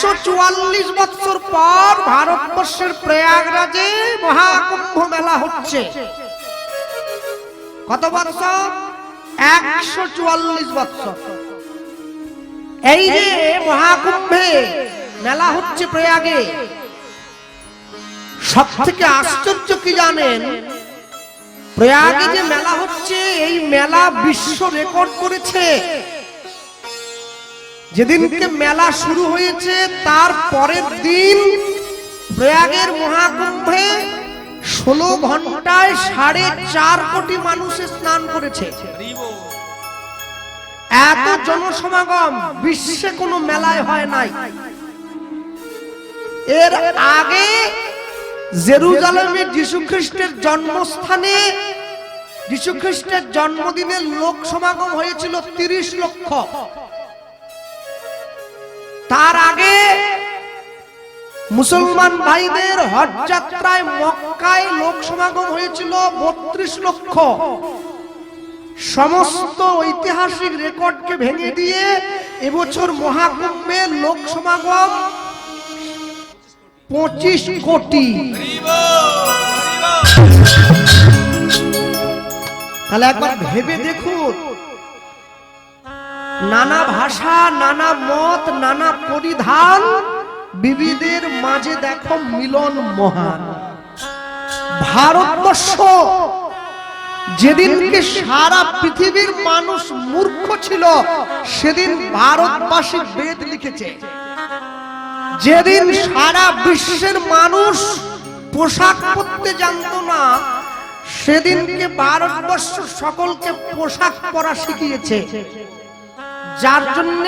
144 বছর পর ভারতবর্ষের প্রয়াগরাজে মহাকুম্ভ মেলা হচ্ছে। কত বছর? 144 বছর। এই যে মহাকুম্ভে মেলা হচ্ছে প্রয়াগে, সব থেকে আশ্চর্য কি জানেন? প্রয়াগে যে মেলা হচ্ছে, এই মেলা বিশ্ব রেকর্ড করেছে। যেদিনকে মেলা শুরু হয়েছে তার পরের দিন প্রয়াগের মহাকুম্ভে 16 ঘন্টায় 4.5 কোটি মানুষ স্নান করেছে। এত জনসমাগম বিশ্বে কোনো মেলায় হয় নাই। এর আগে জেরুজালেমে যীশু খ্রিস্টের জন্মস্থানে যীশু খ্রিস্টের জন্মদিনে লোক সমাগম হয়েছিল 30 লক্ষ। তার আগে মুসলমান ভাইদের হজ যাত্রায় মক্কায় লোক সমাগম হয়েছিল 32 লক্ষ। সমস্ত ঐতিহাসিক রেকর্ডকে ভেঙে দিয়ে এবছর মহাকুম্ভে লোক সমাগম 25 কোটি। তাহলে একবার ভেবে দেখুন, নানা ভাষা, নানা মত, নানা পরিধান, বিবিধের মাঝে দেখো মিলন মহান। ভারতবর্ষ যেদিনকে সারা পৃথিবীর মানুষ মূর্খ ছিল, সেদিন ভারতবাসী বেদ লিখেছে। যেদিন সারা বিশ্বের মানুষ পোশাক পরতে জানতো না, সেদিনকে ভারতবর্ষ সকলকে পোশাক পরা শিখিয়েছে। যার জন্য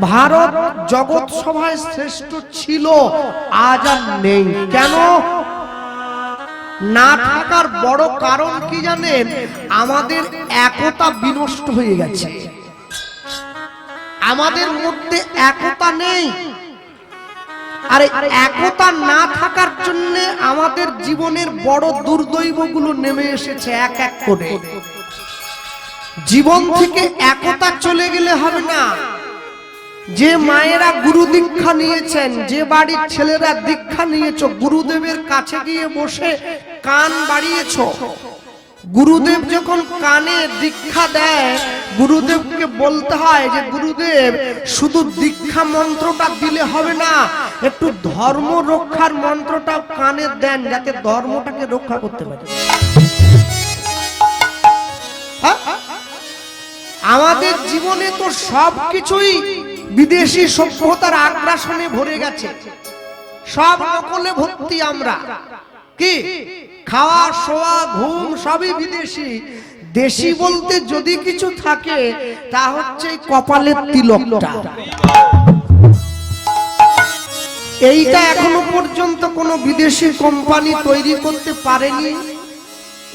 ভারত জগৎ সভায় শ্রেষ্ঠ ছিল, আজ আর নেই। কেন না থাকার বড় কারণ কি জানেন? আমাদের একতা বিনষ্ট হয়ে গেছে। আমাদের মধ্যে একতা নেই। আর একতা না থাকার জন্য আমাদের জীবনের বড় দুর্দৈবগুলো নেমে এসেছে এক এক করে। জীবন থেকে একতা চলে গেলে হবে না। যে মায়েরা গুরু দীক্ষা নিয়েছেন, যে বাড়ির ছেলেরা দীক্ষা নিয়েছো, গুরুদেবের কাছে গিয়ে বসে কান বাড়িয়েছো। গুরুদেব যখন কানে দীক্ষা দেয়, গুরুদেবকে বলতে হয় যে গুরুদেব শুধু দীক্ষা মন্ত্রটা দিলে হবে না, একটু ধর্ম রক্ষার মন্ত্রটা কানে দেন, যাতে ধর্মটাকে রক্ষা করতে পারে। আমাদের জীবনে তো সবকিছুই বিদেশি সভ্যতার আগ্রাসনে ভরে গেছে, সব নকলে ভর্তি। আমরা কি খাওয়া, শোয়া, ঘুম সবই বিদেশি। দেশি বলতে যদি কিছু থাকে তা হচ্ছে কপালের তিলকটা। এইটা এখনো পর্যন্ত কোনো বিদেশি কোম্পানি তৈরি করতে পারেনি।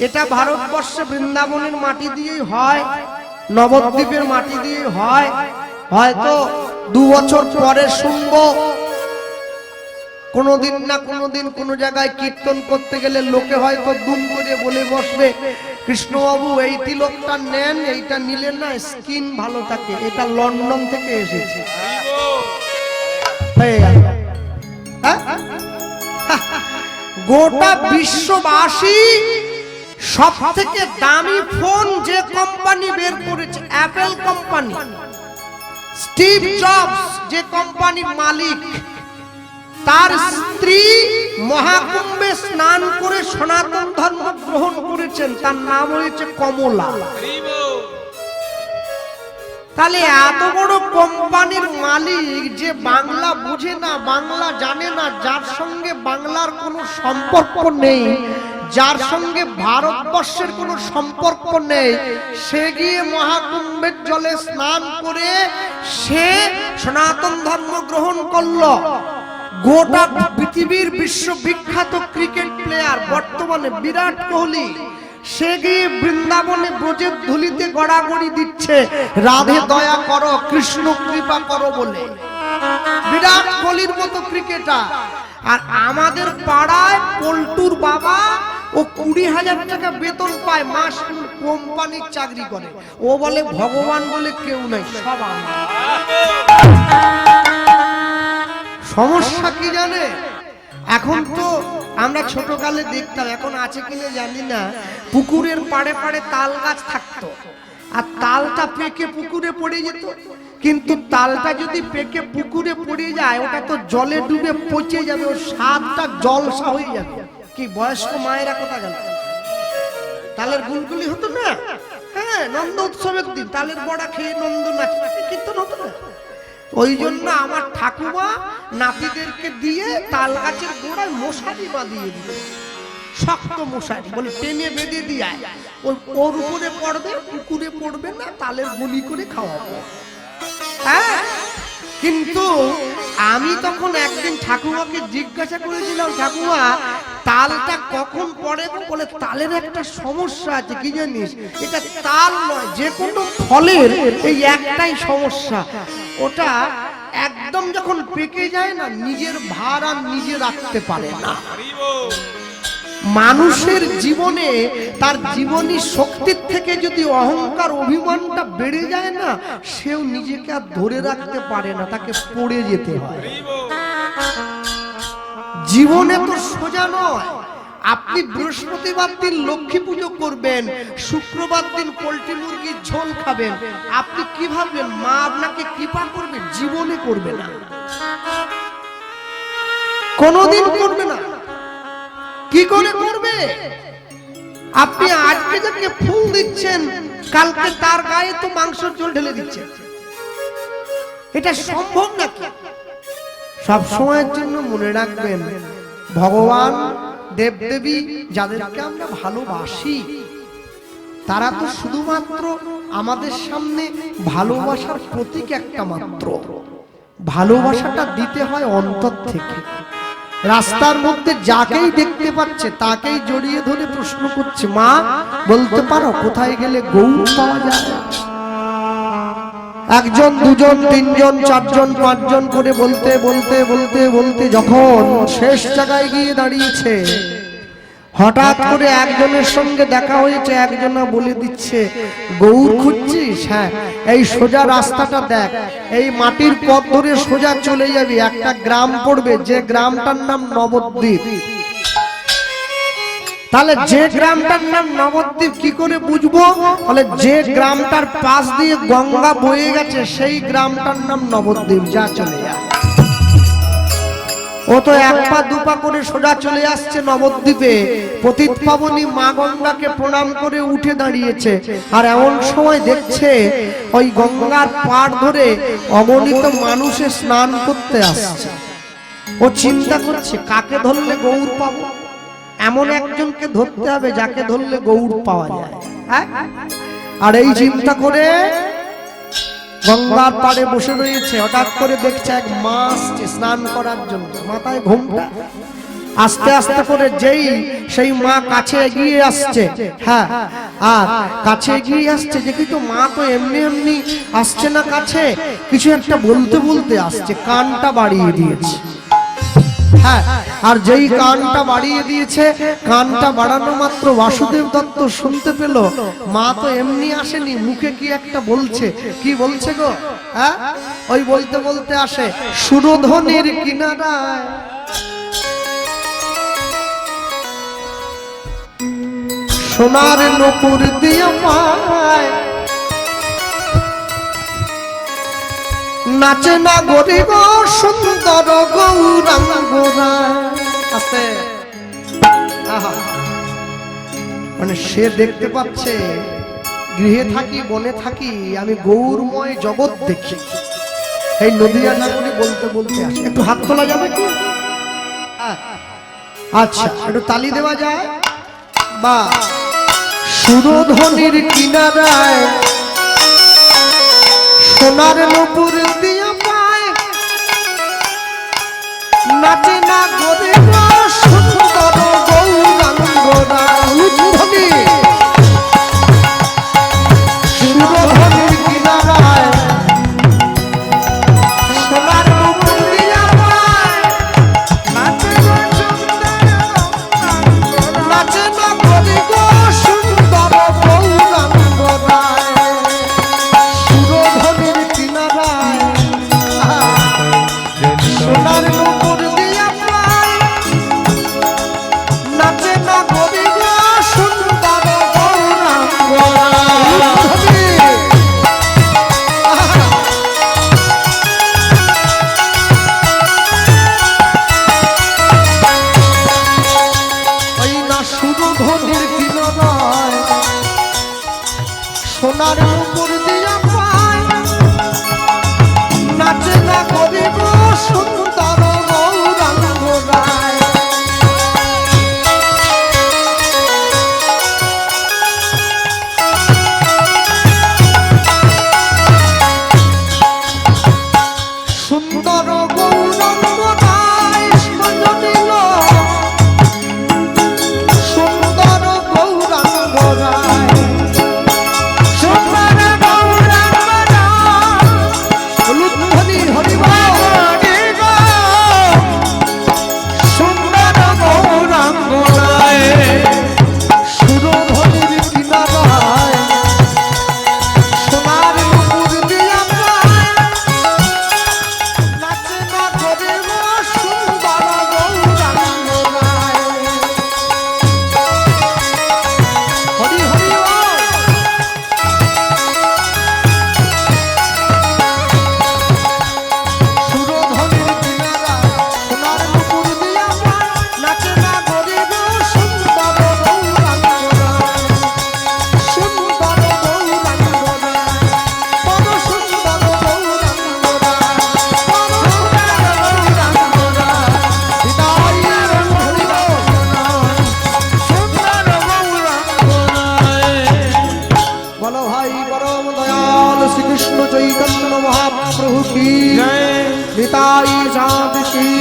এটা ভারতবর্ষে বৃন্দাবনের মাটি দিয়েই হয়, নবদ্বীপের মাটি দিয়ে হয়। হয়তো 2 বছর পরে শুনবো কোনদিন না কোনদিন কোন জায়গায় কীর্তন করতে গেলে লোকে হয়তো দুম করে বলে বসবে, কৃষ্ণবাবু এই তিলকটা নেন, এইটা নিলেন না, স্কিন ভালো থাকে, এটা লন্ডন থেকে এসেছে। গোটা বিশ্ববাসী সব থেকে দামি ফোন যে কোম্পানি বের করেছে, অ্যাপল কোম্পানি। স্টিভ জবস যে কোম্পানির মালিক, তার স্ত্রী মহাকুম্ভে স্নান করে সনাতন ধর্ম গ্রহণ করেছেন, তার নাম হয়েছে কমলা। তাহলে এত বড় কোম্পানির মালিক যে বাংলা বুঝে না, বাংলা জানে না, যার সঙ্গে বাংলার কোনো সম্পর্ক নেই, যার সঙ্গে ভারতবর্ষের কোনো সম্পর্ক নেই, সে গিয়ে মহাকুম্ভের জলে স্নান করে সে সনাতন ধর্ম গ্রহণ করলো। গোটা পৃথিবীর বিশ্ববিখ্যাত ক্রিকেট প্লেয়ার বর্তমানে বিরাট কোহলি, সে গিয়ে বৃন্দাবনে ব্রজের ধুলিতে গড়াগড়ি দিচ্ছে, রাধে দয়া করো, কৃষ্ণ কৃপা করো বলে। বিরাট কোহলির মতো ক্রিকেটার। আর আমাদের পাড়ায় পল্টুর বাবা, ও 20,000 টাকা বেতন পায় মাস, কোম্পানির চাকরি করে। ও বলে ভগবান বলে কেউ নাই, সব আমরা। সমস্যা কি জানে, এখন তো আমরা ছোটকালে দেখতাম, এখন আছে কিনা জানি না, পুকুরের পাড়ে পাড়ে তাল গাছ থাকতো, আর তালটা পেকে পুকুরে পড়ে যেত। কিন্তু তালটা যদি পেকে পুকুরে পড়ে যায়, ওটা তো জলে ডুবে পচে যাবে, ওর স্বাদটা জলসা হয়ে যাবে। কি বয়স্ক মায়েরা কথা গেল, তালের গুলগুলি হতো না, হ্যাঁ, নন্দ উৎসবের দিন তালের বড়া খেয়ে নন্দ নাচ কীর্তন হতো না। ওই জন্য আমার ঠাকুমা নাতিদেরকে দিয়ে তাল গাছের গোড়ায় মশারি বাঁধিয়ে দিত, শক্ত মশারি, বলে টেনে বেঁধে দিয়ে ওর উপরে পড়বে, পুকুরে পড়বে না, তালের গুলি করে খাওয়াবো। হ্যাঁ, কিন্তু আমি তখন একদিন ঠাকুমাকে জিজ্ঞাসা করেছিলাম, ঠাকুমা তালটা কখন পড়ে? বলে তালের একটা সমস্যা আছে, কি জানিস? এটা তাল নয়, যে কোনো ফলের এই একটাই সমস্যা, ওটা একদম যখন পেকে যায় না, নিজের ভার আর নিজে রাখতে পারে না। মানুষের জীবনে তার জীবনী শক্তির থেকে যদি অহংকার অভিমানটা বেড়ে যায় না, সেও নিজেকে আর ধরে রাখতে পারে না, তাকে পড়ে যেতে হয়। জীবনে তো সোজা নয়। আপনি বৃহস্পতিবার দিন লক্ষ্মী পুজো করবেন, শুক্রবার দিন পোল্ট্রি মুরগির ঝোল খাবেন, আপনি কি ভাবলেন মা আপনাকে কৃপা করবে? জীবনে করবে না, কোনোদিন করবে না। কি করে করবে? আপনি আজকে যাকে ফুল দিচ্ছেন, কালকে তার গায়ে তো মাংসের ঝোল ঢেলে দিচ্ছেন, এটা সম্ভব নাকি? সব সময়ের জন্য মনে রাখবেন, ভগবান দেবদেবী যাদেরকে আমরা ভালোবাসি, তারা তো শুধুমাত্র আমাদের সামনে ভালোবাসার প্রতীক একটা মাত্র। ভালোবাসাটা দিতে হয় অন্তর থেকে। রাস্তার মধ্যে যাকেই দেখতে পাচ্ছে তাকেই জড়িয়ে ধরে প্রশ্ন করছে, মা বলতে পারো কোথায় গেলে গৌর পাওয়া যায়? একজন, দুজন, তিনজন, চারজন, পাঁচজন করে বলতে বলতে বলতে বলতে যখন শেষ জায়গায় গিয়ে দাঁড়িয়েছে, হঠাৎ করে একজনের সঙ্গে দেখা হয়েছে, একজনা বলে দিচ্ছে, গৌর খুঁজছিস? হ্যাঁ, এই সোজা রাস্তাটা দেখ, এই মাটির পথ ধরে সোজা চলে যাবি, একটা গ্রাম পড়বে, যে গ্রামটার নাম নবদ্বীপ। তাহলে যে গ্রামটার নাম নবদ্বীপ কি করে বুঝবো? বলে যে গ্রামটার পাশ দিয়ে গঙ্গা বয়ে গেছে, সেই গ্রামটার নাম নবদ্বীপ, যা চলে যা। ও তো এক পা দুপা করে সোজা চলে আসছে নবদ্বীপে, পতিত পাবনী মা গঙ্গাকে প্রণাম করে উঠে দাঁড়িয়েছে, আর এমন সময় দেখছে ওই গঙ্গার পাড় ধরে অগণিত মানুষে স্নান করতে আসছে। ও চিন্তা করছে কাকে ধরলে গৌর পাবো? এমন একজনকে ধরতে হবে যাকে ধরলে গৌর পাওয়া যায়। আর এই চিন্তা করে গঙ্গার পাড়ে বসে রয়েছে, হঠাৎ করে দেখছে এক মা আসছে স্নান করার জন্য, মাথায় ঘোমটা। আস্তে আস্তে করে যেই সেই মা কাছে এগিয়ে আসছে, হ্যাঁ, আর কাছে এগিয়ে আসছে, দেখি তো মা তো এমনি এমনি আসছে না, কাছে কিছু একটা বলতে বলতে আসছে, কানটা বাড়িয়ে দিয়েছে। হ্যাঁ, আর যেই কানটা বাড়িয়ে দিয়েছে, কানটা বাড়ানো মাত্র বাসুদেব দত্ত শুনতে পেল, মা তো এমনি আসেনি, মুখে কি একটা বলছে। কি বলছে গো? হ্যাঁ, ওই বলতে বলতে আসে, সুরধনির কিনারায় সোনার নূপুর দিয়ে পায় নাচে না গরিব সুন্দর গৌরাঙ্গরা। আস্তে, মানে সে দেখতে পাচ্ছে, গৃহে থাকি বনে থাকি, আমি গৌরময় জগৎ দেখি। এই নদিয়া নাগরী বলতে বলতে আসে। একটু হাত তোলা যাবে কি? আচ্ছা, একটু তালি দেওয়া যায়? বা সুরধনির কিনারায় সোনার নূপুর দিয়া পায় নাচে না গরিব সুন্দর গৌরাঙ্গরা। সুরধনির কিনারায় সোনার নূপুর দিয়া পায় নাচে না গরিব সুন্দর গৌরাঙ্গরা। সোনার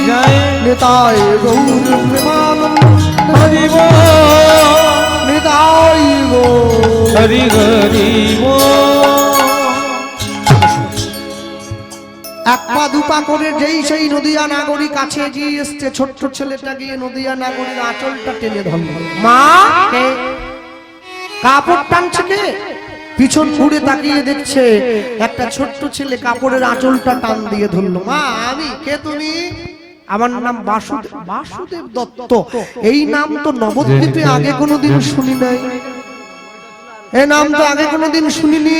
জয় নিতাই গৌর প্রেমানন্দ হরি বল নিতাই গৌর হরি হরি এক পা দুপা করে যেই সেই নদিয়া নাগরী কাছে এগিয়ে এসছে, ছোট্ট ছেলেটা গিয়ে নদিয়া নাগরীর আঁচলটা টেনে ধরল। মা কাপড় টানছে কে? পিছন ঘুরে তাকিয়ে দেখছে একটা ছোট্ট ছেলে কাপড়ের আঁচলটা টান দিয়ে ধরলো। মা আমি। কে তুমি? আমার নাম বাসুদেব। বাসুদেব দত্ত। এই নাম তো নবদ্বীপে আগে কোনোদিন শুনি নাই, এই নাম তো আগে কোনোদিন শুনিনি।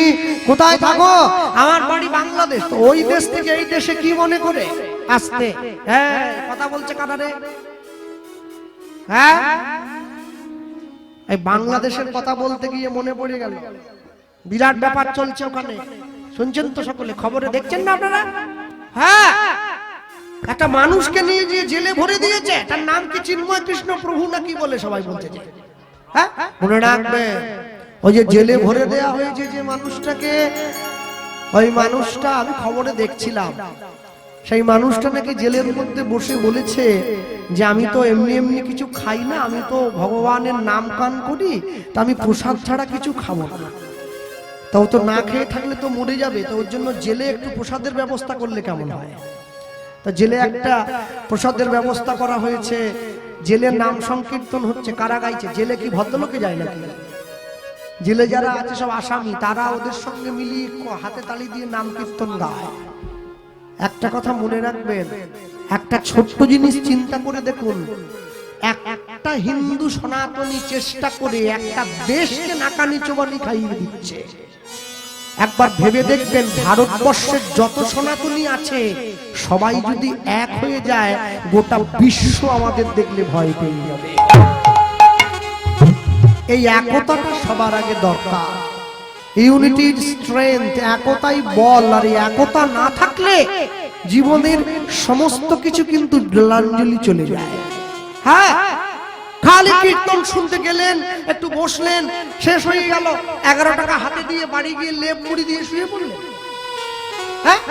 কোথায় থাকো? আমার বাড়ি বাংলাদেশ। তো ওই দেশ থেকে এই দেশে কি মনে করে আসতে? হ্যাঁ, কথা বলছে কানারে। হ্যাঁ, এই বাংলাদেশের কথা বলতে গিয়ে মনে পড়ে গেল, বিরাট ব্যাপার চলছে ওখানে। শুনছেন তো সকলে, খবরে দেখছেন না আপনারা? হ্যাঁ, একটা মানুষকে নিয়ে গিয়ে জেলে ভরে দিয়েছে। তার নাম কি চিন্ময় কৃষ্ণ প্রভু না কি বলে সবাই বলছে। হ্যাঁ, মনে রাখবে, ওই যে জেলে ভরে দেয়া হয়েছে যে মানুষটাকে, ওই মানুষটা আমি খবরে দেখছিলাম, সেই মানুষটা নাকি জেলের মধ্যে বসে বলেছে যে আমি তো এমনি এমনি কিছু খাই না, আমি তো ভগবানের নাম গান করি, তা আমি প্রসাদ ছাড়া কিছু খাবো না। তাও তো না খেয়ে থাকলে তো মরে যাবে, তো ওর জন্য জেলে একটু প্রসাদের ব্যবস্থা করলে কেমন হয়। তা জেলে একটা প্রসাদের ব্যবস্থা করা হয়েছে, জেলের নাম সংকীর্তন হচ্ছে। কারা গাইছে? জেলে কি ভদ্রলোকে যায় নাকি? জেলে যারা আছে সব আসামি, তারা ওদের সঙ্গে মিলিয়ে হাতে তালি দিয়ে নাম কীর্তন গায়। একটা কথা মনে রাখবেন, একটা ছোট্ট জিনিস চিন্তা করে দেখুন, একটা হিন্দু সনাতনী চেষ্টা করে একটা দেশকে নাকানি চোবানি খাইয়ে দিচ্ছে। একবার ভেবে দেখবেন, ভারতবর্ষের যত সনাতনী আছে সবাই যদি এক হয়ে যায়, গোটা বিশ্ব আমাদের দেখলে ভয় পেয়ে যাবে। এই একতাটা সবার আগে দরকার। ইউনিটির স্ট্রেংথ, একতাই বল। আর এই একতা না থাকলে জীবনের সমস্ত কিছু কিন্তু জলাঞ্জলি চলে যায়। হ্যাঁ, খালি কীর্তন শুনতে গেলেন, একটু বসলেন, শেষ হয়ে গেল, 11 টাকা হাতে দিয়ে বাড়ি গিয়ে লেপ মুড়ি দিয়ে শুয়ে পড়লেন। হ্যাঁ,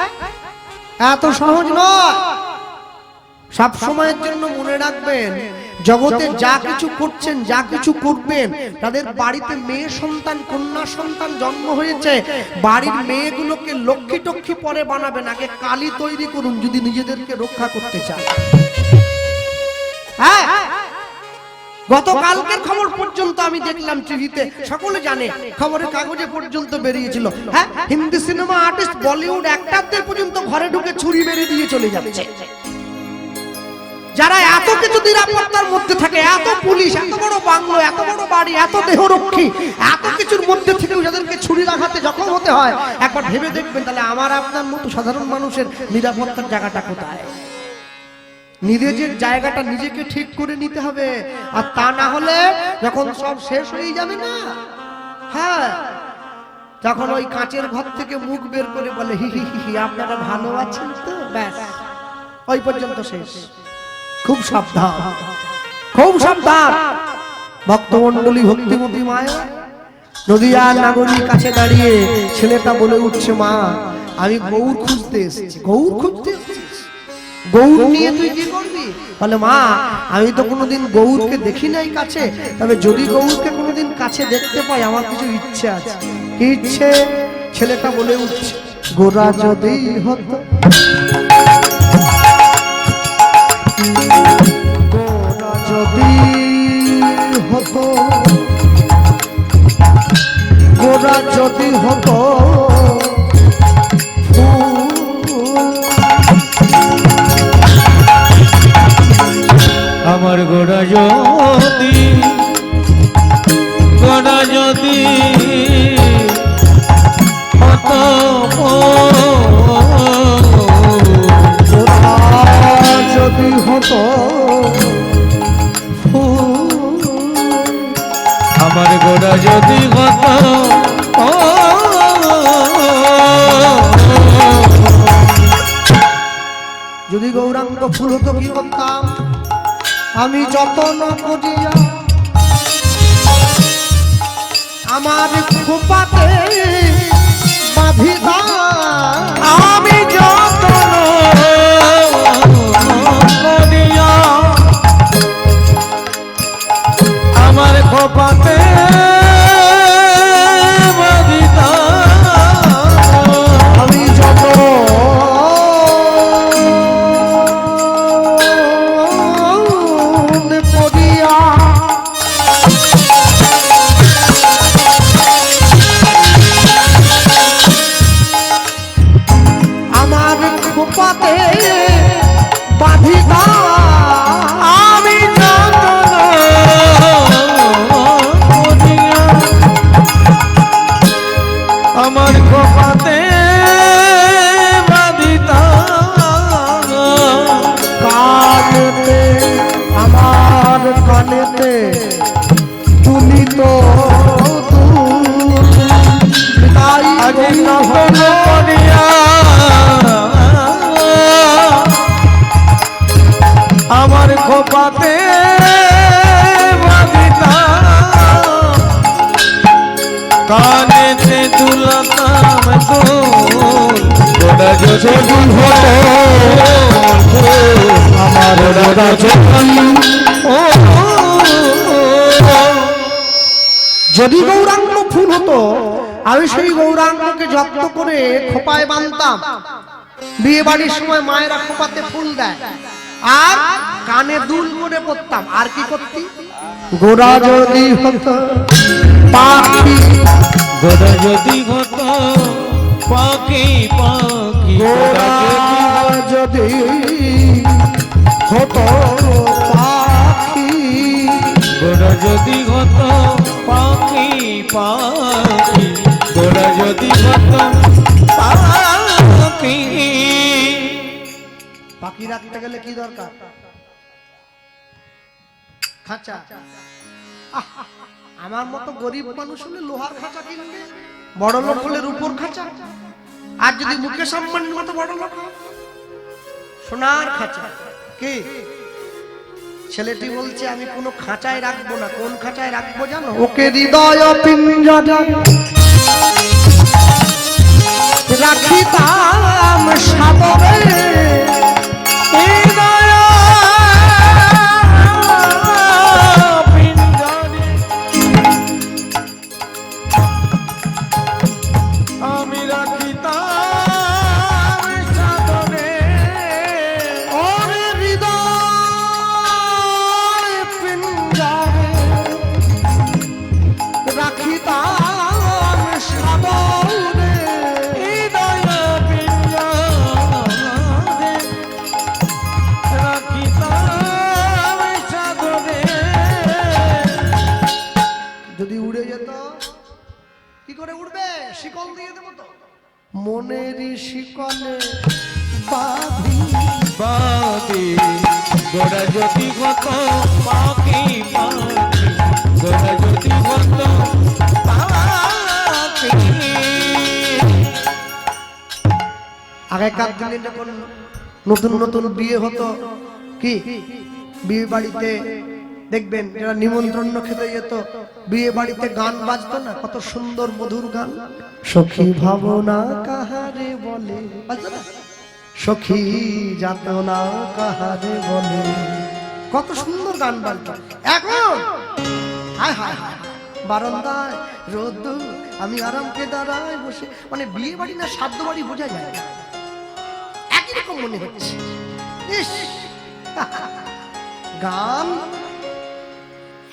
এত সহজ নয়। সব সময়ের জন্য মনে রাখবেন, জগতে যা কিছু করছেন, যা কিছু করবেন, তাদের বাড়িতে মেয়ে সন্তান, কন্যা সন্তান জন্ম হয়েছে, বাড়ির মেয়েগুলোকে লক্ষ্মী টক্ষ্মী পরে বানাবেন, আগে কালী তৈরি করুন যদি নিজেদেরকে রক্ষা করতে চান। হ্যাঁ, গতকালকের খবর পর্যন্ত আমি দেখলাম টিভিতে, সকলে জানে, খবরের কাগজে পর্যন্ত বেরিয়েছিল। হ্যাঁ, হিন্দি সিনেমা আর্টিস্ট, বলিউড অ্যাক্টরদের পর্যন্ত ঘরে ঢুকে ছুরি মেরে দিয়ে চলে যাচ্ছে। যারা এত কিছু নিরাপত্তার মধ্যে থাকে, এত পুলিশ, এত বড় বাংলো, এত বড় বাড়ি, এত দেহরক্ষী, এত কিছুর মধ্যে থেকেও যাদেরকে ছুরির আঘাতে জখম হতে হয়, একবার ভেবে দেখবেন তাহলে আমার আপনার মতো সাধারণ মানুষের নিরাপত্তার জায়গাটা কোথায়? নিজের জায়গাটা নিজেকে ঠিক করে নিতে হবে। আর তা না হলে যখন সব শেষ হয়ে যাবে না, হ্যাঁ, তখন ওই কাঁচের ঘর থেকে মুখ বের করে বলে হি হি হি, আপনারা ভালো আছেন তো, ব্যাস ওই পর্যন্ত শেষ। খুব সাবধান, খুব সাবধান। ভক্তমণ্ডলী, ভক্তিমতী মায়ের নদিয়া নাগরীর কাছে দাঁড়িয়ে ছেলেটা বলে উঠছে, মা আমি গৌর খুঁজতে এসেছি। গৌর খুঁজতে এসেছিস? গৌর নিয়ে তুই কি করবি? বলে, মা আমি তো কোনোদিন গৌরকে দেখি নাই কাছে, তবে যদি গৌরকে কোনোদিন কাছে দেখতে পাই আমার কিছু ইচ্ছে আছে। কি ইচ্ছে? ছেলেটা বলে উঠছে, গোরা যদি হতো, গোরা যদি হতো, গোরা যদি হতো আমার গোড়া যদি, গোড়া যদি হতো, যদি হতো আমার গোড়া যদি হতো, যদি গৌরাঙ্গ ফুল হতো কি করতাম? আমি যতন করিয়া আমার খোপাতে বাঁধিতাম, আমি যতন কানেতে তুলিত তাই আজি নকল করিয়া আমার খোপাতে কানেতে দুলতাম গোড়া যদি আমার গোড়া যদি গৌরাঙ্গ ফুল হতো আমি সেই গৌরাঙ্গকে যত্ন করে খোপায় বাঁধতাম। বিয়ে বাড়ির সময় মায়েরা খোপাতে ফুল দেয় আর কানে দুল করে পড়তাম। আর কি করতি? গোড়া যদি হতো পাখি, গোড়া যদি হতো পাখি পাখি, গোড়া যদি হতো পাখি, গোড়া যদি হতো পাখি পাখি, গোড়া যদি হতো পাখি। পাখি রাখতে গেলে কি দরকার? খাঁচা। আমার মতো গরিব মানুষ হলে লোহার খাঁচা কিনবে, বড় লোক হলে রূপোর খাঁচা, আর যদি মুকেশ আম্বানির মতো বড় লোক সোনার খাঁচা। কি ছেলেটি বলছে আমি কোনো খাঁচায় রাখবো না। কোন খাঁচায় রাখবো জানো? ওকে হৃদয় পিঞ্জরা রাখিতাম সাদরে, আমি রাখিতাম সাদরে, ওরে হৃদয় পিঞ্জরে রাখিতাম সাদরে, হৃদয় পিঞ্জরে রাখিতাম সাদরে। যদি উড়ে যেত কি করে উড়বে? শিকল দিয়ে দেবো তো। মনেরই শিকলে বাঁধি বাঁধি গোড়া যদি হতো পাখি পাখি, গোড়া যদি হতো পাখি। আগেকার দিনে যখন নতুন নতুন বিয়ে হতো কি বিয়ে বাড়িতে দেখবেন যারা নিমন্ত্রণ খেতে যেত বিয়ে বাড়িতে গান বাজতো না? কত সুন্দর মধুর গান। সখী ভাবনা কাহারে বলে, বাজতো না? সখী যাতনা কাহারে বলে, কত সুন্দর গান বাজতো। এখন হায় হায় হায় বারান্দায় রোদ আমি আরামকে দাঁড়ায় বসে, মানে বিয়ে বাড়ি না সাধ্য বাড়ি বোঝা যায় না, একই রকম মনে হচ্ছে। ইস গান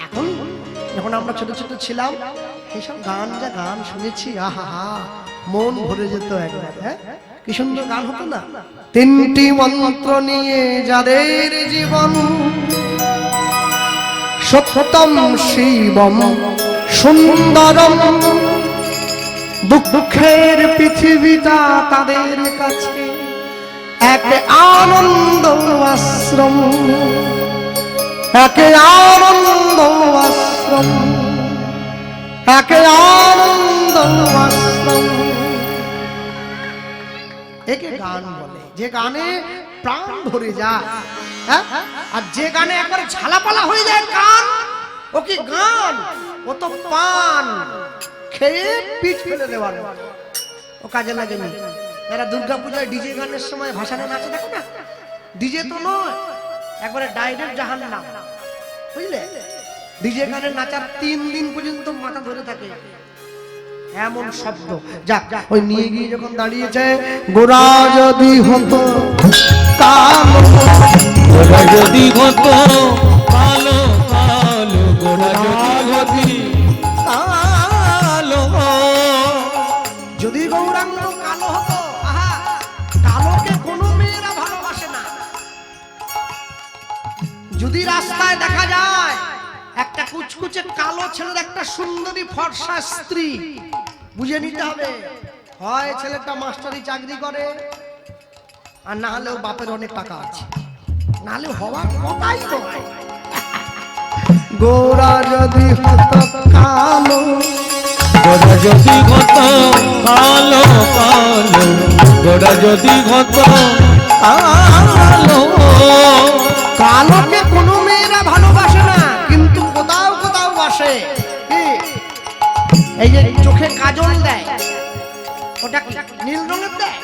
এখন যখন আমরা ছোট ছোট ছিলাম এইসব গান যা গান শুনেছি, আহা হা মন ভরে যেত একবার। হ্যাঁ কি সুন্দর গান হতো না? তিনটি মন্ত্র নিয়ে যাদের জীবন, সত্যম শিবম সুন্দরম, দুঃখের পৃথিবীটা তাদের কাছে এক আনন্দ আশ্রম, এক আনন্দ আশ্রম, এক আনন্দ আশ্রম। একে গান বলে, যে গানে প্রাণ ভরে যায়। হ্যাঁ আর যে গানে একবার ঝালাপালা হয়ে যায় গান, ও কি গান? ও তো পান খেয়ে পিঠ ফেলে দেওয়ার, ও কাজে লাগেনি। এরা দুর্গাপূজায় ডিজে গানের সময় ভাসানে নাচে, দেখো না? ডিজে তো নয়, একবারে ডাইরেক্ট জাহান্নাম, বুঝলে? ডিজে গানের নাচার 3 দিন পর্যন্ত মাথা ধরে থাকে, এমন শব্দ। যাক ওই নিয়ে গিয়ে যখন দাঁড়িয়েছে, গোরা যদি হতো কালো, গোড়া যদি হতো কালো কালো, গোড়া যদি কালো, যদি গৌরাঙ্গ কালো হতো, আহা কালোকে কোনো মেয়েরা ভালোবাসে না। যদি রাস্তায় দেখা যায় একটা কুচকুচে কালো ছেলের একটা সুন্দরী ফর্সা স্ত্রী, বুঝে নিতে হবে হয় ছেলেটা মাস্টারি চাকরি করে, আর না হলেও বাপের অনেক টাকা আছে, না হলে হওয়ার কথাই নয়। গোরা যদি হতো কালো, গোরা যদি হত কালো কালো, গোরা যদি হত কালো। কালোকে কোনো মেয়েরা ভালোবাসে না, কিন্তু কোথাও কোথাও বাসে। কি? এই যে চোখে কাজল দেয়, ওটা কি নীল রঙের দেয়?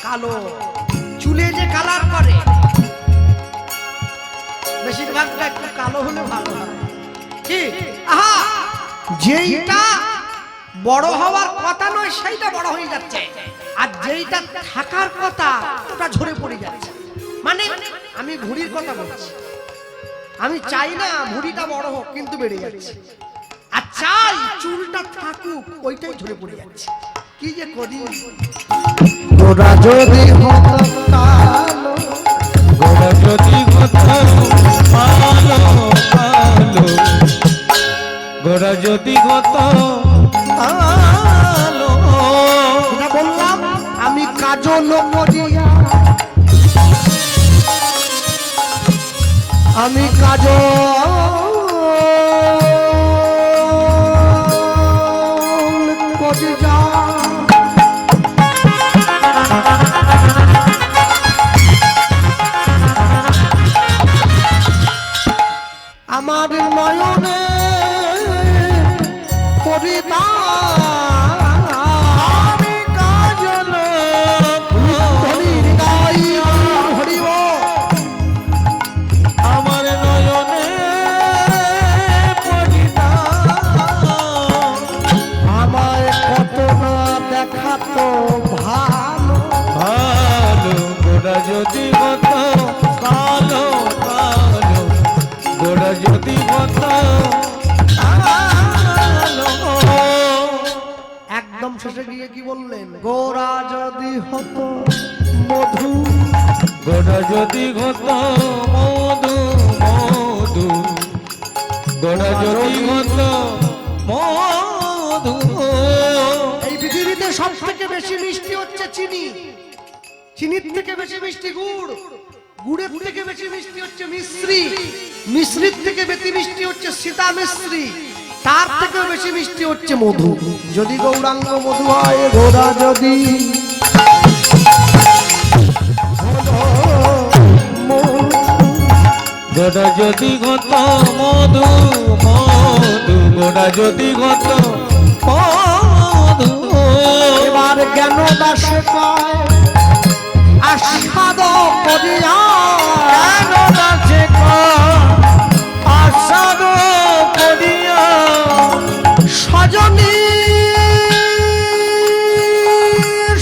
কালো। চুলে যে কালার করে, বেশিরভাগটা একটু কালো হলে ভালো হয়। কি? আহা, যেইটা বড় হওয়ার কথা নয় সেইটা বড় হয়ে যাচ্ছে, আর যেইটা থাকার কথা ওটা ঝরে পড়ে যাচ্ছে। মানে আমি ভুঁড়ির কথা বলছি, আমি চাই না ভুঁড়িটা বড় হোক, কিন্তু বেড়ে যাচ্ছে। আর চাই চুলটা থাকুক, ওইটাই ঝরে পড়ে যাচ্ছে। কি যে করি। গোরা যদি হতো কালো, গোরা যদি হত কালো কালো, গোরা যদি হত কালো। এটা বললাম আমি কাজল মরিয়া, আমি কাজল মরিয়া। আমার নয়নে কবিতা, আমি কাজল হরির গাই হরিব, আমার নয়নে পরিণা। আমায় কত না দেখাতো ভালো, ভালো গোরা যদি হত কালো কালো, গোরা যদি হত কালো। একদম শেষে গিয়ে কি বললেন? গোরা যদি হতো মধু, গোরা যদি হত মধু মধু, গোরা যদি হত মধু। এই পৃথিবীতে সব থেকে বেশি মিষ্টি হচ্ছে চিনি, চিনির থেকে বেশি মিষ্টি গুড়, গুড়ের থেকে বেশি মিষ্টি হচ্ছে মিশ্রি, মিশ্রির থেকে বেশি মিষ্টি হচ্ছে সীতা মিশ্রি, তার থেকেও বেশি মিষ্টি হচ্ছে মধু। যদি গৌরাঙ্গ মধু হয়, গোরা যদি গোরা যদি হত মধু মধু, গোরা যদি হত মধু। এবার জ্ঞান দাসে পায় আস্বাদ করিয়া, কেন কাছে আসাদ করিয়া, সজনী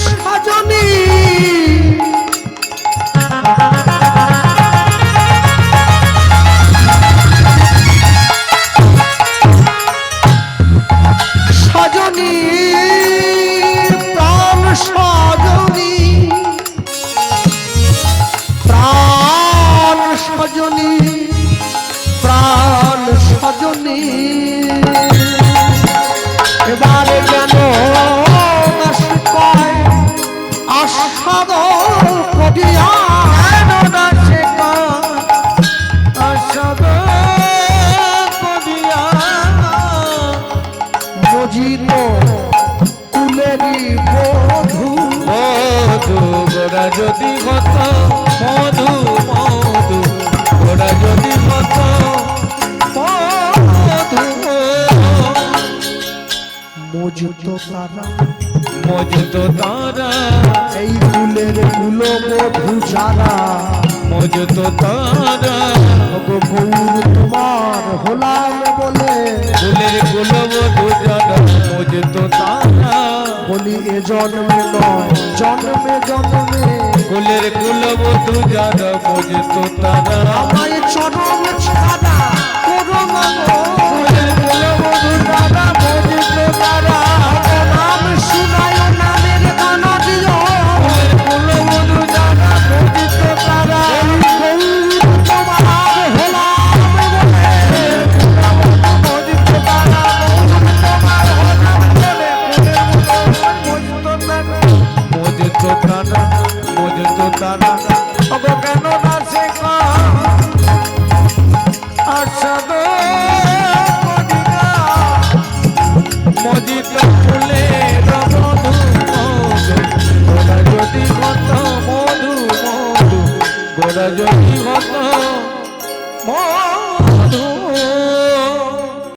সজনী সজনী প্রাণ সজনী, প্রাণ সজনী, প্রাণ সজনী। এবারে যেন আস্বাদ করিয়া, কেন কাছে আসাদ করিয়া, মজিত কুলেরি বধূ, মধু গোরা যদি হত মধু মধু, গোরা যদি হত মধু। মজিত তারা মজুত তারা, এই ফুলের গুলো মধু যারা, মজুত তারা, ওগো গৌর তোমার হলাম বলে, ফুলের গুলবধূ যারা, মজুত তারা, বলি এ জন্মে নয় জন্মে জন্মে, ফুলের গুলবধূ যারা, মজুত তারা। আমায় চরণ ছাড়া করো না গো